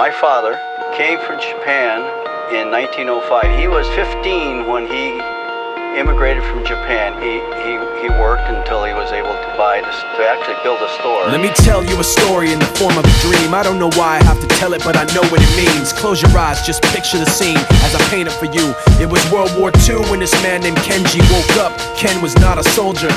My father came from Japan in 1905. He was 15 when he immigrated from Japan. He worked until he was able to actually build a store. Let me tell you a story in the form of a dream. I don't know why I have to tell it, but I know what it means. Close your eyes, just picture the scene as I paint it for you. It was World War II when this man named Kenji woke up. Ken was not a soldier.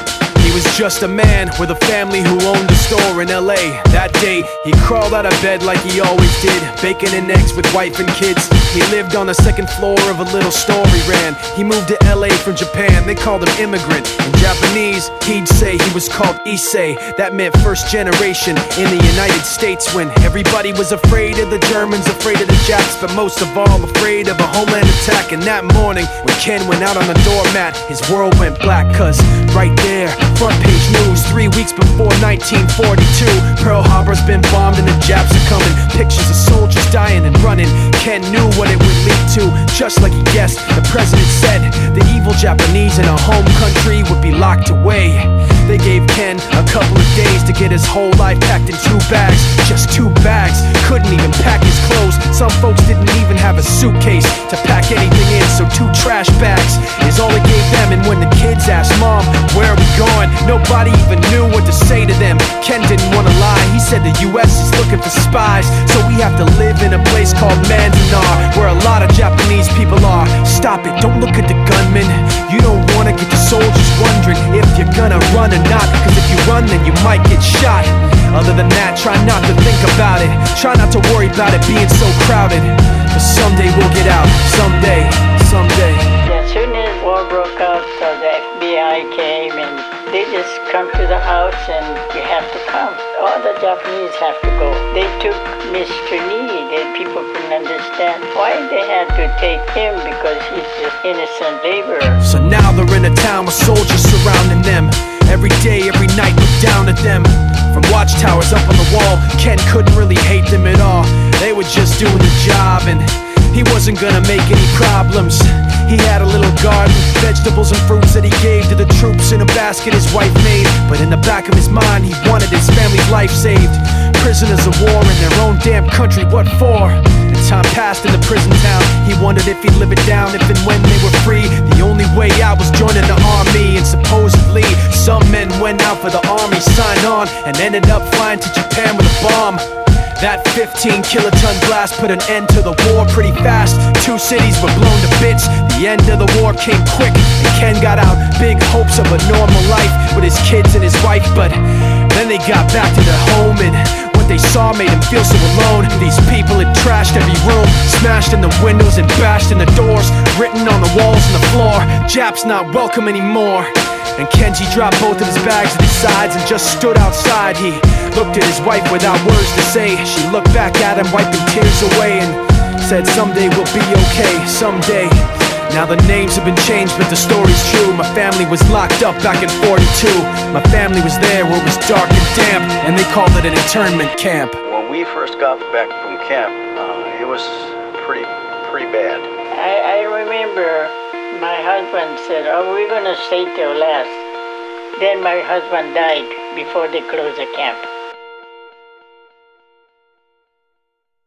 He was just a man with a family who owned a store in LA. That day, he crawled out of bed like he always did, bacon and eggs with wife and kids. He lived on the second floor of a little store he ran. He moved to LA from Japan, they called him immigrant. In Japanese, he'd say he was called Issei. That meant first generation in the United States, when everybody was afraid of the Germans, afraid of the Japs, but most of all afraid of a homeland attack. And that morning, when Ken went out on the doormat, his world went black, cause right there, front page news, 3 weeks before 1942, Pearl Harbor's been bombed and the Japs are coming. Pictures of soldiers dying and running. Ken knew what it would lead to, just like he guessed. The president said the evil Japanese in our home country would be locked away. They gave Ken a couple of days to get his whole life packed in 2 bags. Just 2 bags, couldn't even pack his clothes. Some folks didn't even have a suitcase to pack anything in, so 2 trash bags is all they gave them. And when the kids asked, Mom, where are we going? Nobody even knew what to say to them. Ken didn't want to lie, he said the US is looking for spies, so we have to live in a place called Manzanar, where a lot of Japanese people are. Stop it, don't look at the gunmen. You don't want to get the soldiers wondering if you're gonna run or not, cause if you run then you might get shot. Other than that, try not to think about it. Try not to worry about it being so crowded, but someday we'll get out. Someday, someday. As soon as war broke out, the FBI came and they just come to the house and you have to come. All the Japanese have to go. They took Mr. Need and people couldn't understand why they had to take him, because he's just innocent laborer. So now they're in a town with soldiers surrounding them. Every day, every night, look down at them. From watchtowers up on the wall, Ken couldn't really hate them at all. They were just doing the job and he wasn't gonna make any problems. He had a little garden, vegetables and fruits that he gave to the troops in a basket his wife made. But in the back of his mind, he wanted his family's life saved. Prisoners of war in their own damn country, what for? And time passed in the prison town. He wondered if he'd live it down if and when they were free. The only way out was joining the army, and supposedly some men went out for the army, signed on, and ended up flying to Japan with a bomb. That 15-kiloton blast put an end to the war pretty fast. 2 cities were blown to bits. The end of the war came quick, and Ken got out. Big hopes of a normal life with his kids and his wife, but then they got back to their home, and what they saw made him feel so alone. These people had trashed every room, smashed in the windows and bashed in the doors, written on the walls and the floor, Japs not welcome anymore. And Kenji dropped both of his bags at his sides and just stood outside. He looked at his wife without words to say. She looked back at him, wiping tears away, and said, someday we'll be okay, someday. Now the names have been changed, but the story's true. My family was locked up back in 42. My family was there where it was dark and damp, and they called it an internment camp. When we first got back from camp, it was pretty bad. I remember my husband said, oh, we're gonna stay till last. Then my husband died before they closed the camp.